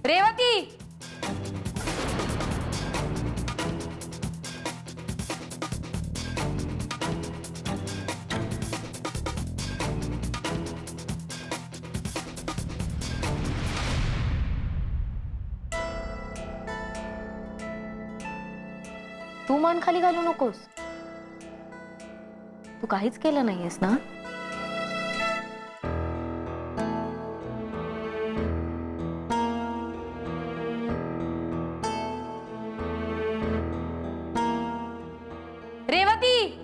रेवती, तू मान खाली घालू नकोस. तू काहीच केलं नाहीयेस ना. रेवती,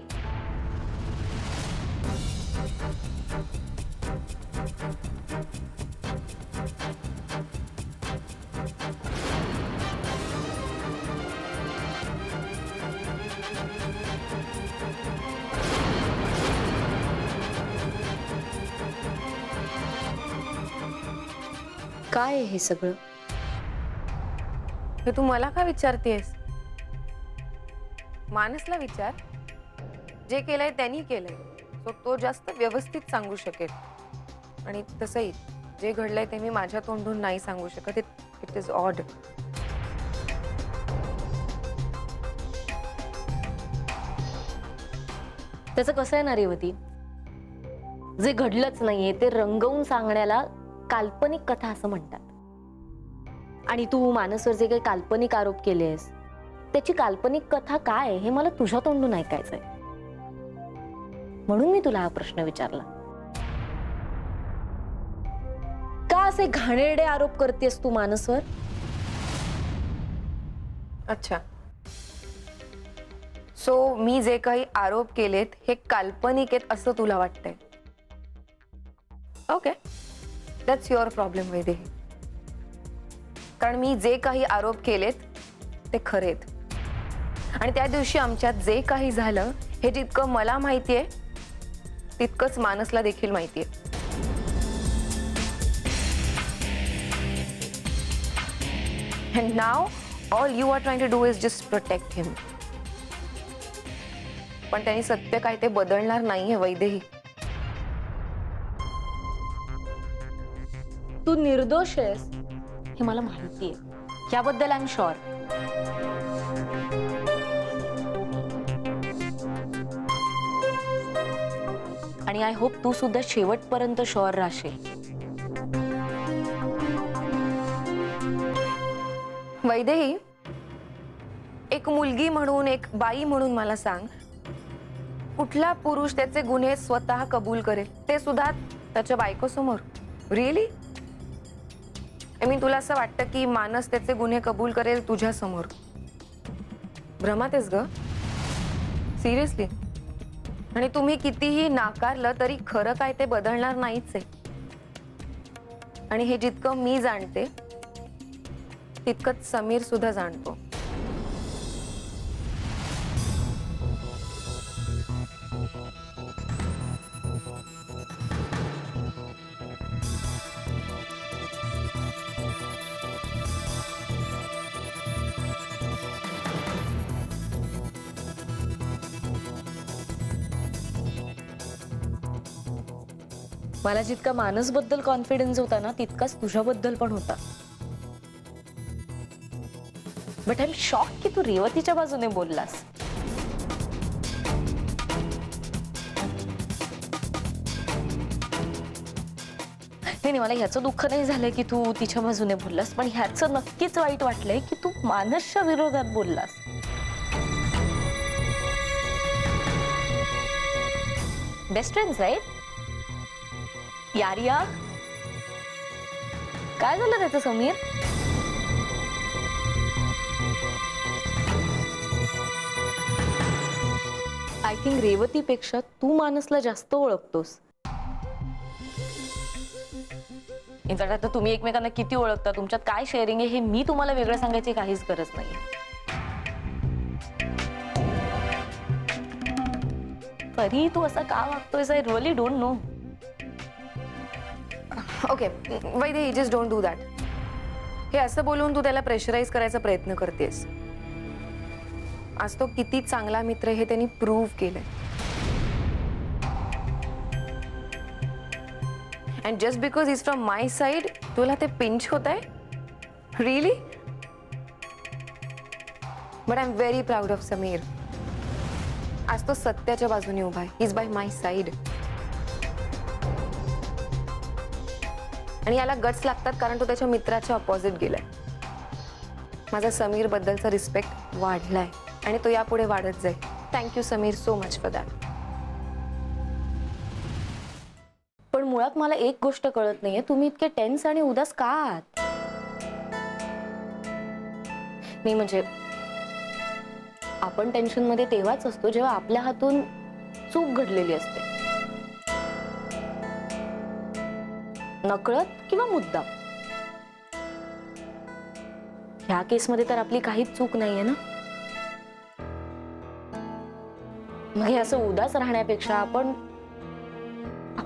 काय आहे हे सगळं? हे तू मला का विचारतेस? मानसला विचार. जे केलंय त्यांनी केलंय, सो तो जास्त व्यवस्थित सांगू शकेल. आणि तसंही जे घडलंय ते मी माझ्या तोंडून नाही सांगू शकत. It is odd. त्याचं कसं आहे ना रेवती, जे घडलंच नाहीये ते रंगवून सांगण्याला काल्पनिक कथा असं म्हणतात. आणि तू मानसवर जे काही काल्पनिक आरोप केलेस त्याची काल्पनिक कथा काय हे मला तुझ्या तोंडून ऐकायचंय. म्हणून मी तुला हा प्रश्न विचारला. का असे घाणेरडे आरोप करतेस तू मानसवर? अच्छा, सो मी जे काही आरोप केलेत हे काल्पनिक आहेत असं तुला वाटतंय? Okay, that's your problem Vaidehi. कारण मी जे काही आरोप केलेत ते खरेत. आणि त्या दिवशी आमच्यात जे काही झालं हे जितकं मला माहितीये तितकंच मानसला देखील माहितीये. And now all you are trying to do is just protect him. पण त्यांनी सत्य काय ते बदलणार नाहीये वैदेही. तू निर्दोष आहेस हे मला माहितीये, याबद्दल आय एम शुअर. आणि आय होप तू सुद्धा शेवटपर्यंत शुअर राहशील. वैदेही, एक मुलगी म्हणून, एक बाई म्हणून मला सांग, कुठला पुरुष त्याचे गुन्हे स्वतः कबूल करेल, ते सुद्धा त्याच्या बायकोसमोर? रिअली? आय मीन, तुला असं वाटतं की मानस त्याचे गुन्हे कबूल करेल तुझ्या समोर? भ्रमात आहेस ग, सिरियसली. आणि तुम्ही कितीही नाकारलं तरी खरं काय ते बदलणार नाहीच आहे. आणि हे जितकं मी जाणते तितकंच समीर सुद्धा जाणतो. मला जितका मानस बद्दल कॉन्फिडन्स होता ना तितकाच तुझ्याबद्दल पण होता. बट आय एम शॉक की तू रेवतीच्या बाजूने बोललास. नाही, मला ह्याचं दुःख नाही झालंय की तू तिच्या बाजूने बोललास, पण ह्याचं नक्कीच वाईट वाटलंय की तू मानसच्या विरोधात बोललास. Best friends right? यारिया, काय झालं त्याचं समीर? आय थिंक रेवतीपेक्षा तू मानसला जास्त ओळखतोस. इनफॅक्ट आता तुम्ही एकमेकांना किती ओळखता, तुमच्यात काय शेअरिंग आहे हे मी तुम्हाला वेगळं सांगायची काहीच गरज नाही. तरी तू असा का वागतोयस? I really don't know. Okay Vaidehi, just don't do that. हे असं बोलून तू त्याला प्रेशराईज करायचा प्रयत्न करतेस. आज तो किती चांगला मित्र हे त्यांनी प्रूव्ह केलंय. And just because is from my side तुला ते पिंच होत आहे, really? But I am very proud of Sameer. आज तो सत्याच्या बाजूने उभा आहे. He is by my side. आणि याला गट्स लागतात कारण तो त्याच्या मित्राच्या अपोजिट गेलाय. माझा समीर बद्दलचा रिस्पेक्ट वाढलाय आणि तो यापुढे वाढत जाईल. Thank you Sameer so much for that. पण मुळात मला एक गोष्ट कळत नाहीये, तुम्ही इतके टेन्स आणि उदास का आहात? नाही म्हणजे आपण टेन्शन मध्ये तेव्हाच असतो जेव्हा आपल्या हातून चूक घडलेली असते, नकळत किंवा मुद्दाम. ह्या केसमध्ये तर आपली काहीच चूक नाहीये ना. मग हे असं उदास राहण्यापेक्षा आपण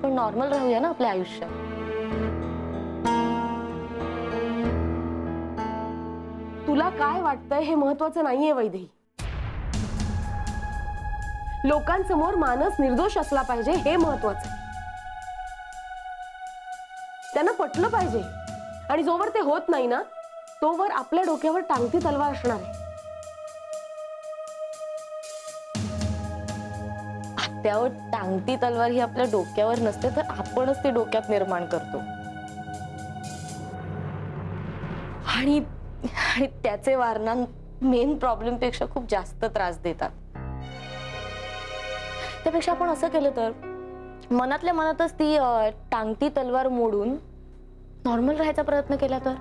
नॉर्मल राहूया ना आपल्या आयुष्यात. तुला काय वाटतंय हे महत्वाचं नाहीये वैदेही. लोकांसमोर मानस निर्दोष असला पाहिजे हे महत्वाचं आहे. त्यांना पटलं पाहिजे आणि जोवर ते होत नाही ना तोवर आपल्या डोक्यावर टांगती तलवार असणार आहे. त्यावर टांगती तलवार ही आपल्या डोक्यावर नसते तर आपणच ती डोक्यात निर्माण करतो. आणि त्याचे वारणा मेन प्रॉब्लेम पेक्षा खूप जास्त त्रास देतात. त्यापेक्षा आपण असं केलं तर मनातल्या मनातच ती टांगती तलवार मोडून नॉर्मल राहायचा प्रयत्न केला तर,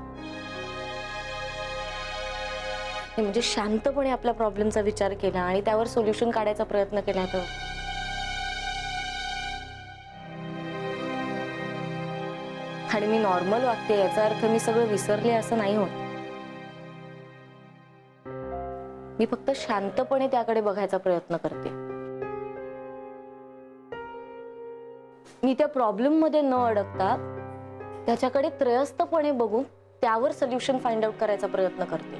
म्हणजे शांतपणे आपल्या प्रॉब्लेमचा विचार केला आणि त्यावर सोल्युशन काढायचा प्रयत्न केला तर. आणि मी नॉर्मल वागते याचा अर्थ मी सगळं विसरले असं नाही होत. मी फक्त शांतपणे त्याकडे बघायचा प्रयत्न करते. मी त्या प्रॉब्लेम मध्ये न अडकता त्याच्याकडे त्रयस्थपणे बघून त्यावर सोल्युशन फाइंड आउट करायचा प्रयत्न करते.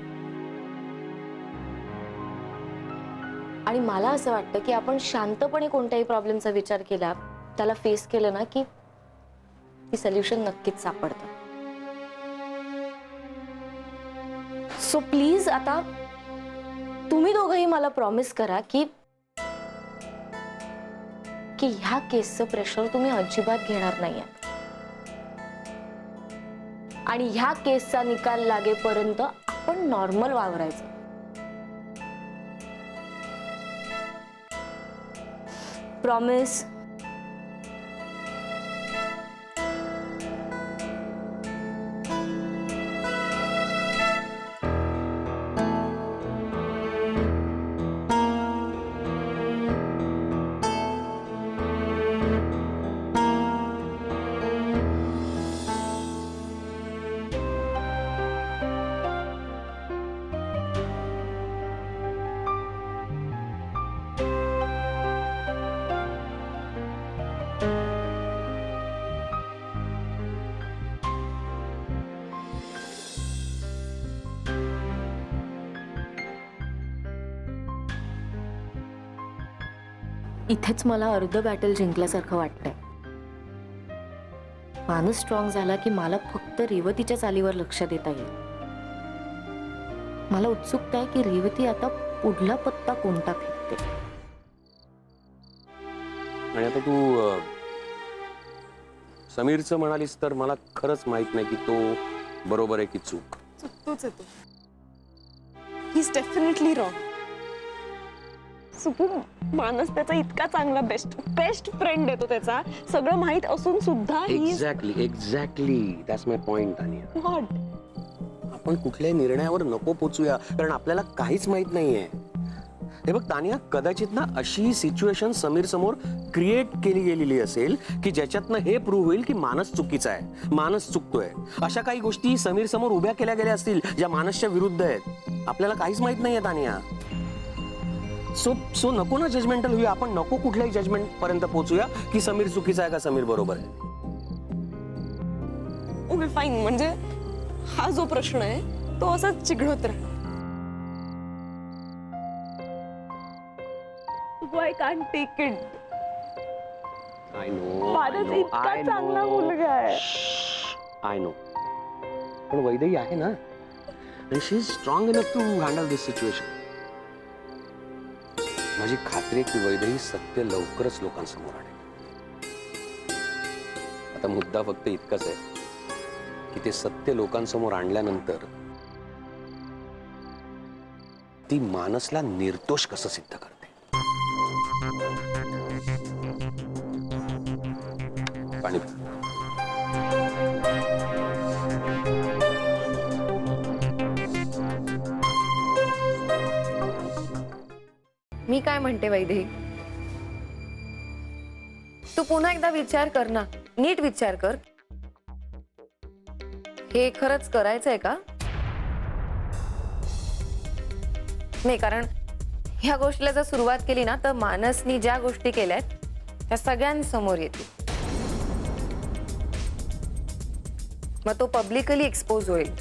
आणि मला असं वाटतं की आपण शांतपणे कोणत्याही प्रॉब्लेमचा विचार केला, त्याला फेस केलं ना की सोल्युशन नक्कीच सापडतं. सो प्लीज आता तुम्ही दोघंही मला प्रॉमिस करा की ह्या केसचं प्रेशर तुम्ही अजिबात घेणार नाही. आणि ह्या केसचा निकाल लागेपर्यंत आपण नॉर्मल वावरायचं. प्रॉमिस? इथेच मला अर्ध बॅटल जिंकल्यासारखं वाटतंय. माणूस स्ट्रॉंग झाला की मला फक्त रेवतीच्या चालीवर लक्ष देता येईल. मला उत्सुकता आहे की रेवती आता पुढला पत्ता कोणता फेकते. आणि आता तू समीरचं म्हणालीस तर मला खरंच माहित नाही की तो बरोबर आहे की चूक. चुकतोच आहे तो. He is definitely wrong. Suku मानस त्याचा इतका चांगला बेस्ट फ्रेंड आहे तो त्याचा, सगळं माहित असून सुद्धा exactly that's my point. Tania, what? आपण कुठल्याही निर्णयावर नको पोचूया कारण आपल्याला काहीच माहित नाहीये. हे बघ तानिया, कदाचित ना अशी सिच्युएशन समीर समोर क्रिएट केली गेलेली असेल की ज्याच्यातनं हे प्रूव्ह होईल की मानस चुकीचा आहे, मानस चुकतोय. अशा काही गोष्टी समीर समोर उभ्या केल्या गेल्या असतील ज्या मानसच्या विरुद्ध आहेत. आपल्याला काहीच माहित नाहीये तानिया. सो नको ना जजमेंटल होऊया. आपण नको कुठल्याही जजमेंट पर्यंत पोहोचूया की समीर चुकीचा आहे का समीर बरोबर आहे. Okay fine. म्हणजे हा जो प्रश्न आहे तो असाच चिघळत राहणार. I can't take it. I know. Manas इतका चांगला मुलगा आहे. I know. पण वैदेही आहे ना, and she is strong enough to handle this situation. माझी खात्री आहे की वैदेही सत्य लवकरच लोकांसमोर आणेल. आता मुद्दा फक्त इतकाच आहे की ते सत्य लोकांसमोर आणल्यानंतर ती मानसला निर्दोष कसं सिद्ध करते. पाणी प्या. मी काय म्हणते वैदेही, तू पुन्हा एकदा विचार कर ना, नीट विचार कर. हे खरंच करायचंय का? नाही, कारण ह्या गोष्टीला जर सुरुवात केली ना तर मानसनी ज्या गोष्टी केल्यात त्या सगळ्यांसमोर येतील. मग तो पब्लिकली एक्सपोज होईल.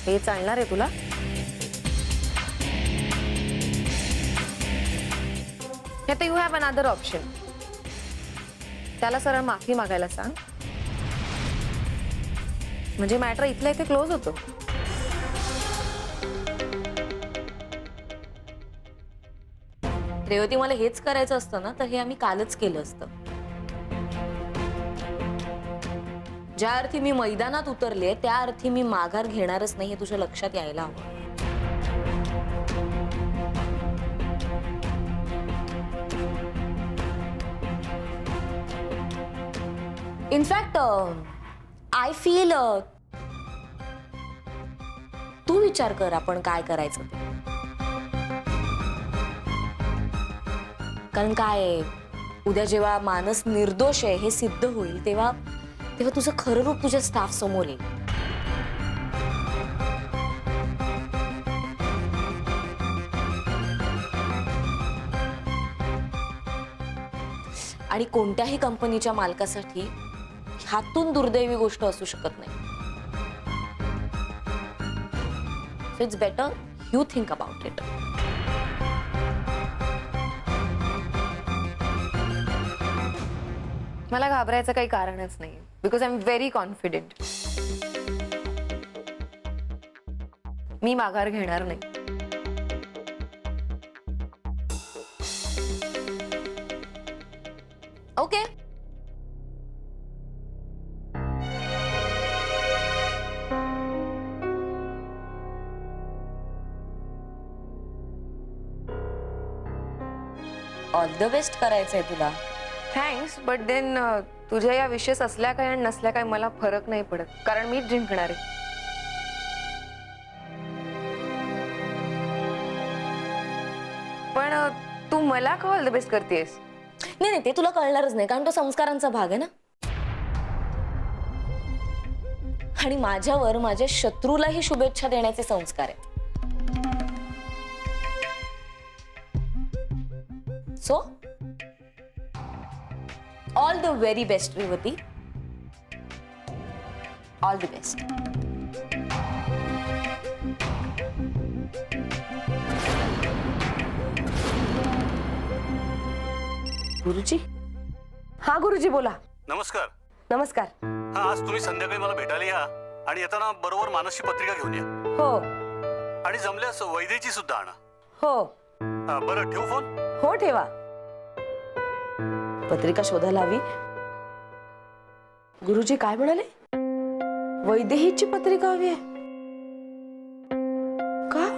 हे चालणार आहे तुला? आता यू हॅव अनदर ऑप्शन. त्याला सरळ माफी मागायला सांग, म्हणजे मॅटर इथल्या इथे क्लोज होतो. रेवती, मला हेच करायचं असतं ना तर हे आम्ही कालच केलं असतं. ज्या अर्थी मी मैदानात उतरले त्या अर्थी मी माघार घेणारच नाही, हे तुझ्या लक्षात यायला हवं. इनफॅक्ट आय फील तू विचार कर आपण काय करायचं ते. कारण काय आहे, उद्या जेव्हा मानस निर्दोष आहे हे सिद्ध होईल तेव्हा तुझं खरं रूप तुझ्या स्टाफ समोर येईल. आणि कोणत्याही कंपनीच्या मालकासाठी ह्यातून दुर्दैवी गोष्ट असू शकत नाही. So it's better you think about it. मला घाबरायचं काही कारणच नाही, because I am very confident. मी माघार घेणार नाही. ओके. ऑल द बेस्ट करायचंय तुला. थँक्स, बट देन तुझ्या या विशेष असल्या काय आणि नसल्या काय मला फरक नाही पडत, कारण मीच जिंकणार आहे. पण तू मला का ऑल द बेस्ट करतेस? नाही, ते तुला कळणारच नाही, कारण तो संस्कारांचा भाग आहे ना. आणि माझ्यावर माझ्या शत्रूलाही शुभेच्छा देण्याचे संस्कार आहे. So all the very best Revati. All the best. गुरुजी. हा गुरुजी, बोला. नमस्कार. नमस्कार. हा, आज तुम्ही संध्याकाळी मला भेटायला या आणि येताना बरोबर मानसची पत्रिका घेऊन या. हो आणि जमल्यास वैदेची सुद्धा आणा. हो बरं, ठेवू फोन. हो, ठेवा. पत्रिका शोधायला हवी. गुरुजी काय म्हणाले? वैदेहीची पत्रिका हवी आहे का?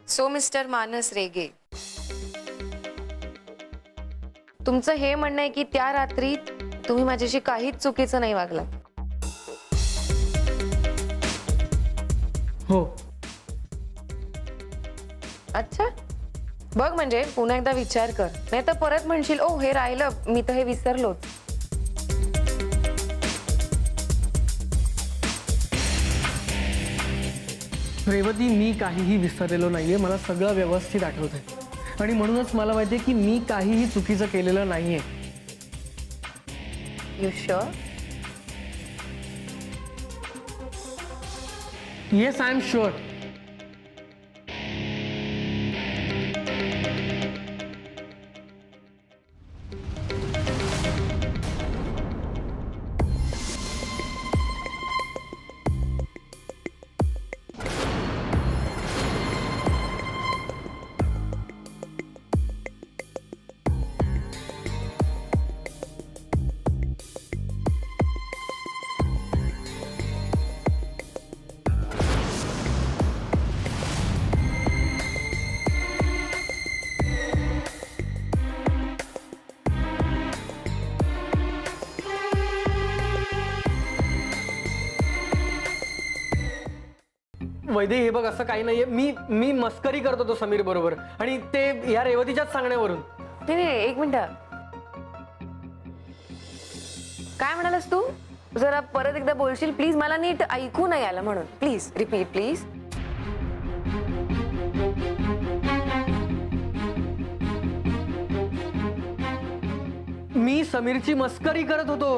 सो मिस्टर मानस रेगे, तुमचं हे म्हणणं आहे की त्या रात्री तुम्ही माझ्याशी काहीच चुकीचं नाही वागला? हो. अच्छा, बघ, म्हणजे पुन्हा एकदा विचार कर, नाही तर परत म्हणशील ओ हे राहिलं, मी तर हे विसरलोच. रेवती, मी काहीही विसरलेलो नाहीये. मला सगळं व्यवस्थित आठवतंय आणि म्हणूनच मला माहितीये की मी काहीही चुकीचं केलेलं नाहीये. You sure? Yes, I am sure. Vaide, हे बघ, असं काही नाहीये. मी मस्करी करत होतो समीर बरोबर, आणि ते या रेवतीच्याच सांगण्यावरून. नाही, एक मिनिट. काय म्हणालास तू? जरा परत एकदा बोलशील प्लीज? मला नीट ऐकू नाही आलं म्हणून. Please repeat please. मी समीरची मस्करी करत होतो.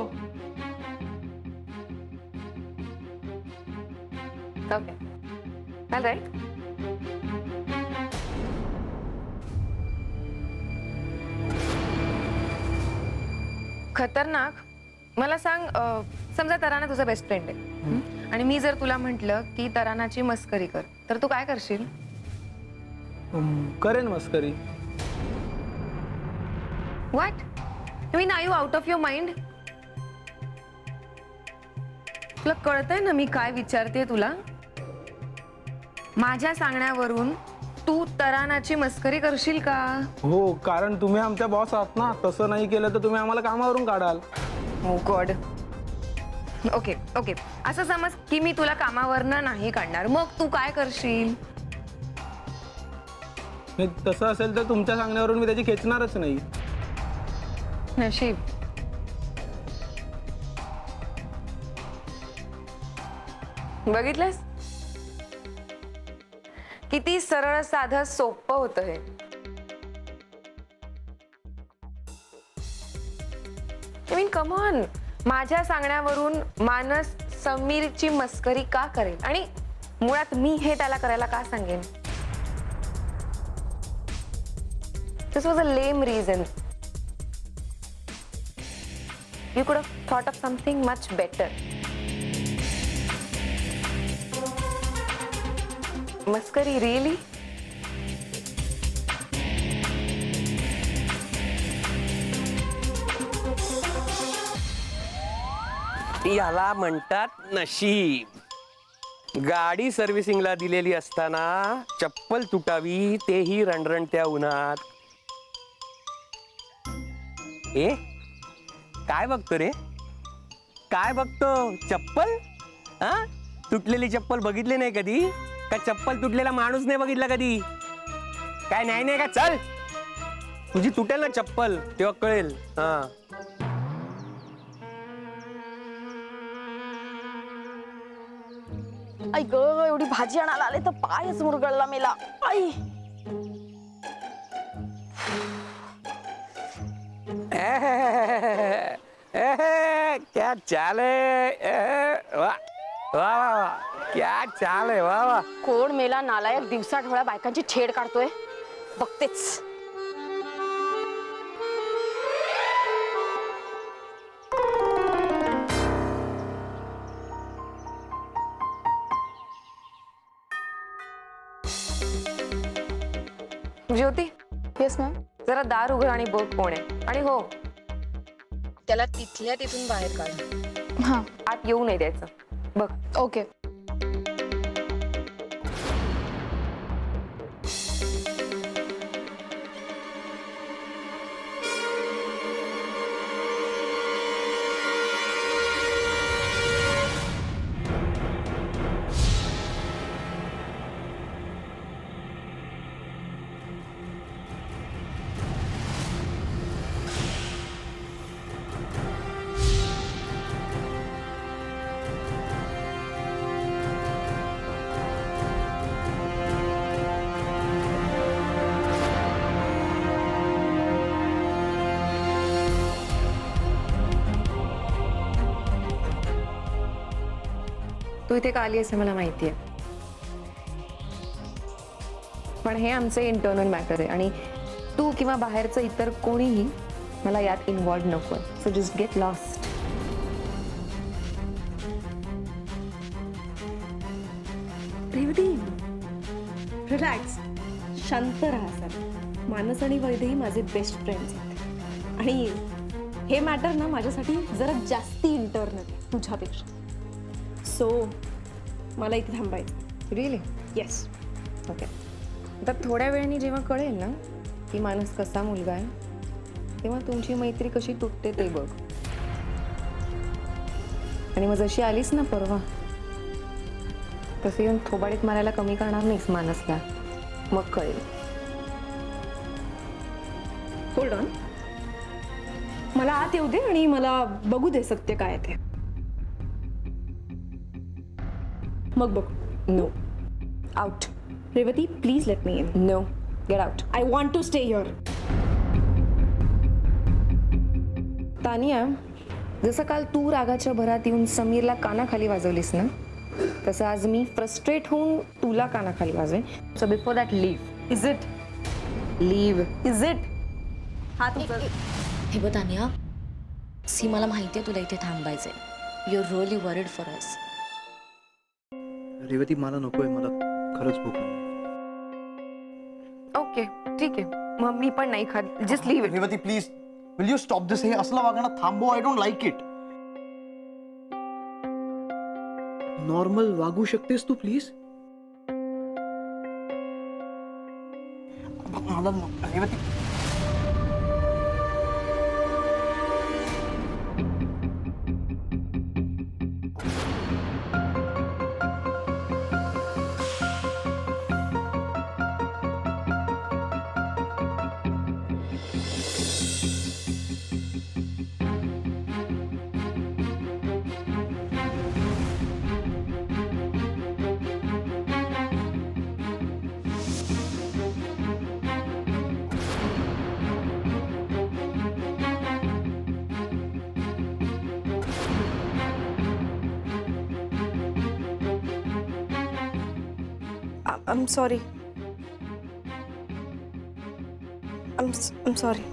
Okay, all right. खतरनाक. मला सांग, समजा तराना तुझा बेस्ट फ्रेंड आहे आणि मी जर तुला म्हंटल की तरानाची मस्करी कर, तर तू काय करशील? करेन मस्करी. What? I mean, are you out of your mind? तुला कळतंय ना मी काय विचारते तुला? माझ्या सांगण्यावरून तू तरानाची मस्करी करशील का? हो, कारण तुम्ही आमच्या बॉस आहात ना. तसं नाही केलं तर तुम्ही आम्हाला कामावरून काढाल. ओ गॉड. ओके ओके, असं समज की मी तुला कामावरनं नाही काढणार, मग तू काय करशील? नाही, तसं असेल तर तुमच्या सांगण्यावरून मी त्याची खेचणारच नाही. नशीब. बघितलंस किती सरळ साधं सोपं होतं हे. I mean come on. माझ्या सांगण्यावरून मानस समीरची मस्करी का करेल, आणि मुळात मी हे त्याला करायला का सांगेन? This was a lame reason. You could have thought of something much better. Maskari, really? याला म्हणतात नशीब. गाडी सर्व्हिसिंगला दिलेली असताना चप्पल तुटावी, तेही रणरणत्या उन्हात. ए, काय बघतो रे? काय बघतो? चप्पल? हा, तुटलेली चप्पल बघितली नाही कधी? का चप्पल तुटलेला माणूस नाही बघितला कधी? काय नाही का? चल, तुझी तुटेल ना चप्पल, तेव्हा कळेल. हा, आई ग, एवढी भाजी आणायला आले तर पायच मुरगळला मेला. आई क्या चाल है? वाह वाह वाह, क्या चाल है? वाह वाह. कोण मेला नालायक, दिवसा ढोळ्या बायकांची छेड काढतोय. बघतेच. ज्योती, येस मॅम. जरा दार उघड आणि बघ कोण आहे. आणि हो, त्याला तिथल्या तिथून बाहेर काढ. हां, आत येऊ नाही द्यायचं. बघ. ओके. तू इथे का आली असं मला माहिती आहे, पण हे आमचे इंटरनल मॅटर आहे आणि तू किंवा बाहेरचं इतर कोणीही मला यात इन्व्हॉल्व नकोय. So just get lost. Revati, relax, शांत राहा सर. मानस आणि वैदेही माझे बेस्ट फ्रेंड्स आहेत आणि हे मॅटर ना माझ्यासाठी जरा जास्ती इंटरनल आहे तुझ्यापेक्षा. सो मला इथे थांबायचं. रिअली? येस. ओके. आता थोड्या वेळाने जेव्हा कळेल ना की मानस कसा मुलगा आहे, तेव्हा तुमची मैत्री कशी तुटते ते बघ. आणि मग जशी आलीस ना परवा, तसे येऊन थोबाडीत मारायला कमी करणार नाहीस मानसला. मग कळेल. होल्ड ऑन, मला आत येऊ दे आणि मला बघू दे सत्य काय ते. मग बघ. No. Out. Revati, please let me in. No. Get out. I want to stay here. Tania, जसं काल तू रागाच्या भरात येऊन समीरला कानाखाली वाजवलीस ना, तसं आज मी फ्रस्ट्रेट होऊन तुला कानाखाली वाजवेन. So before that leave. Is it? Leave. Is it? हा तुमचा. हे बघ तानिया, सी मला माहिती आहे तुला इथे थांबायचंय. You are really worried for us. Revati मला नकोय, मला खरंच भूक नाही. ओके, ठीक आहे. मग मी पण नाही खात. Just leave it. Revati please, will you stop this? हे असलं वागणं थांबव. I don't like it. Normal वागू शकतेस तू प्लीज? मला Revati, I'm sorry. I'm sorry.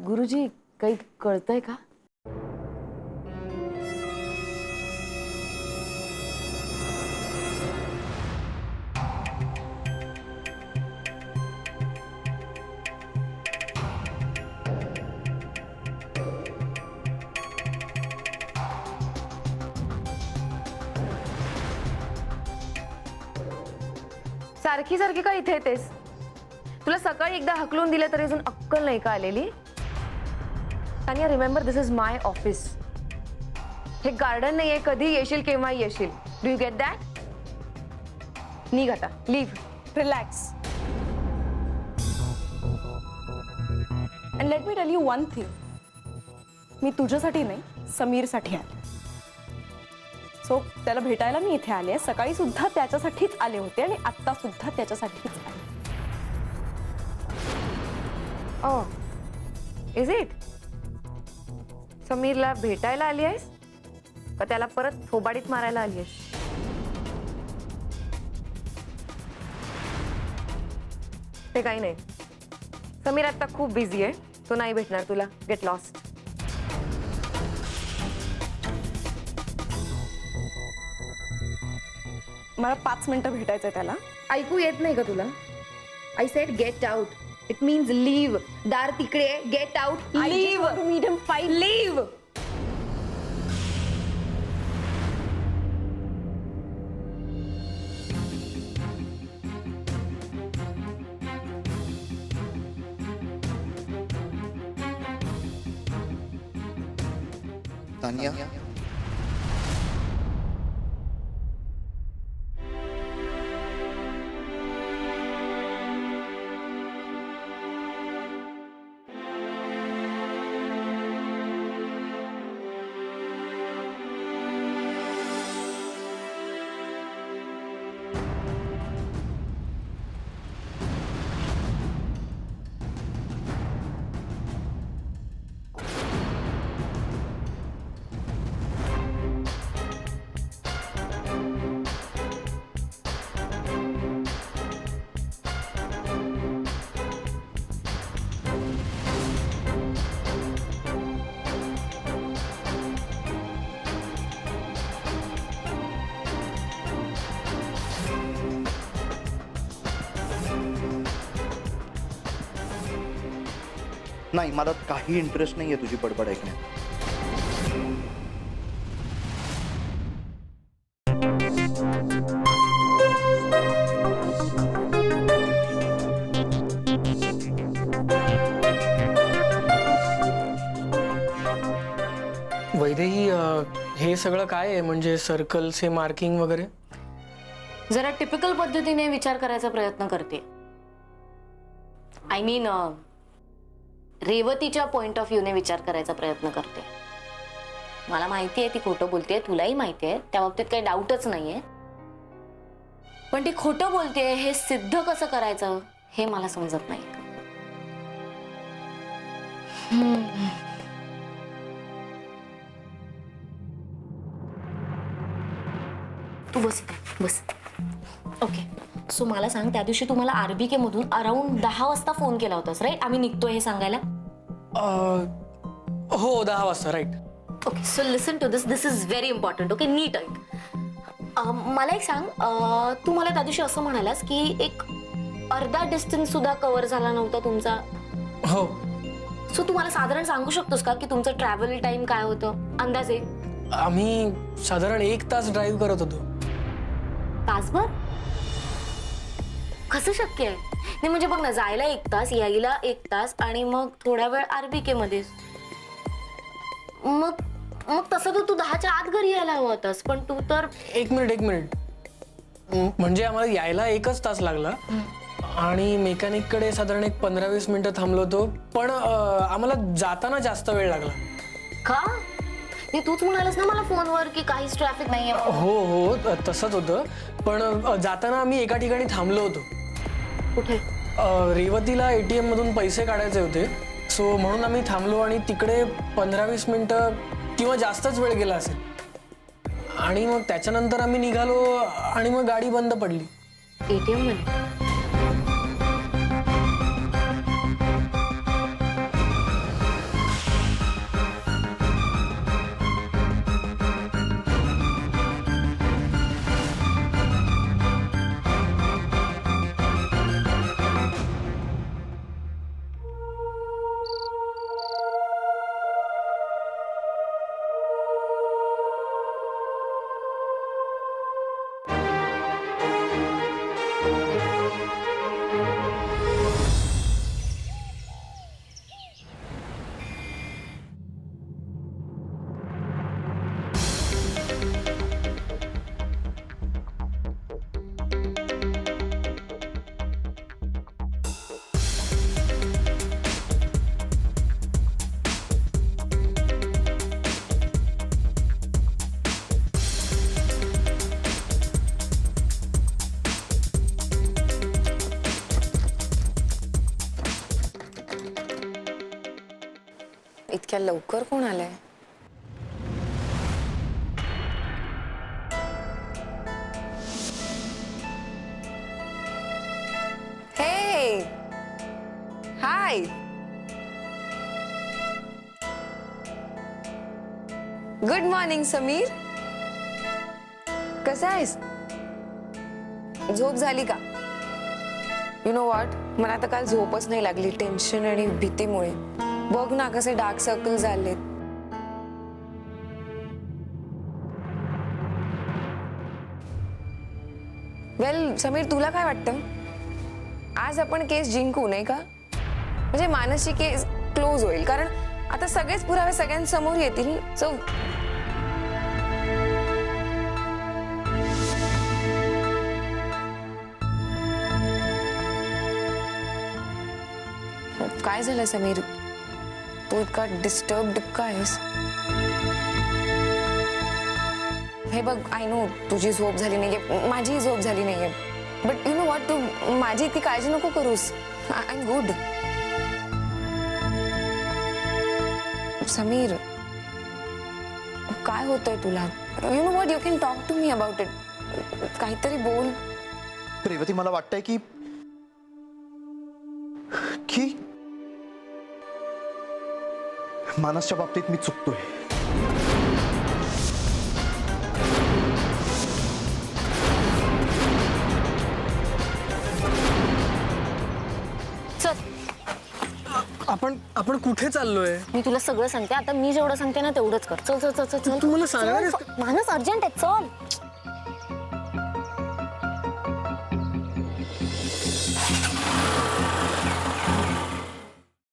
गुरुजी, काही कळतंय का? सारखी सारखी का इथे येतेस? तुला सकाळी एकदा हकलून दिलं तरी अजून अक्कल नाही का आलेली? Tania, remember this is my office. हे गार्डन नाहीये, कधी येशील केव्हा येशील. Do you get that? निघ आता, leave. Relax. And let me tell you one thing. मी तुझ्यासाठी नाही, समीरसाठी आले. सो त्याला भेटायला मी इथे आले. सकाळी सुद्धा त्याच्यासाठीच आले होते आणि आत्ता सुद्धा त्याच्यासाठीच आले. Is it? समीरला भेटायला आली आहेस? का त्याला परत थोबाडीत मारायला आलीयस? ते काही नाही. समीर आता खूप बिझी आहे, तो नाही भेटणार तुला. Get lost. मला 5 मिनिटं भेटायचंय त्याला. ऐकू येत नाही का तुला? I said get out. It means leave. दार तिकडे. Get out. Leave. Medium fine. Leave. Tania, नाही, मला काही इंटरेस्ट नाहीये तुझी बडबड ऐकण्यात. वैदेही हे सगळं काय आहे? म्हणजे सर्कल्स, हे मार्किंग वगैरे? जरा टिपिकल पद्धतीने विचार करायचा प्रयत्न करते. आय मीन रेवतीच्या पॉइंट ऑफ व्ह्यूने विचार करायचा प्रयत्न करते. मला माहिती आहे ती खोटं बोलते, तुलाही माहिती आहे, त्या बाबतीत काही डाऊटच नाहीये. पण ती खोटं बोलते हे सिद्ध कसं करायचं हे मला समजत नाही. तू बस इथे, बस. ओके, सो मला सांग, त्या दिवशी तुम्हाला आरबीके मधून अराउंड 10 वाजता फोन केला होतास, राईट? आम्ही निघतोय हे सांगायला. हो, 10 वाजता, right. Okay, so listen to this is very important. Okay, नीट ऐक. मला एक सांग, तू मला त्या दिवशी असं म्हणालास की एक अर्धा डिस्टन्स सुद्धा कव्हर झाला नव्हता तुमचा. हो. सो तू मला साधारण सांगू शकतोस का की तुमचं ट्रॅव्हल टाइम काय होतं अंदाजे? आम्ही साधारण 1 तास ड्राईव्ह करत होतो. तासभर? कसं शक्य आहे? नाही म्हणजे बघ ना, जायला 1 तास, यायला 1 तास आणि मग थोडा वेळ आरबीके मध्येच. मग मग तसं तर तू 10च्या आत घरी यायला हवा होतास, पण तू तर. एक मिनिट. म्हणजे आम्हाला यायला 1च तास लागला आणि मेकॅनिककडे साधारण एक 15-20 मिनिटं थांबलो होतो, पण आम्हाला जाताना जास्त वेळ लागला. का? नाही, तूच म्हणालास ना मला फोनवर की काहीच ट्रॅफिक नाहीये. हो, तसंच होतं, पण जाताना आम्ही एका ठिकाणी थांबलो होतो. कुठे? रेवतीला ATM मधून पैसे काढायचे होते, सो म्हणून आम्ही थांबलो आणि तिकडे 15-20 मिनिटं किंवा जास्तच वेळ गेला असेल. आणि मग त्याच्यानंतर आम्ही निघालो आणि मग गाडी बंद पडली. ATM मध्ये? इतक्या लवकर कोण आलंय? हाय. Good morning Sameer. कसा आहेस? झोप झाली का? यु नो व्हॉट, मला आता काल झोपच नाही लागली टेन्शन आणि भीतीमुळे. बघ ना कसे डार्क सर्कल झालेत. वेल समीर, तुला काय वाटतं? आज आपण केस जिंकू नाही का? म्हणजे मानसी केस क्लोज होईल, कारण आता सगळेच पुरावे सगळ्यांसमोर येतील. सो काय झालं समीर? तू इतका डिस्टर्ब्ड का आहेस? हे बघ, आय नो तुझी झोप झाली नाहीये, माझी झोप झाली नाहीये, बट यु नो व्हॉट, तू माझी इतकी काळजी नको करूस. I am good. समीर, काय होतंय तुला? You know what, you can talk to me about it. काहीतरी बोल. रेवती, मला वाटतंय की मानसच्या बाबतीत मी चुकतोय. चल, आपण कुठे चाललोय? मी तुला सगळं सांगते. आता मी जेवढं सांगते ना तेवढंच कर. चल चल चल चल. तू मला सांगणार आहेस का? मानस अर्जंट आहे, चल.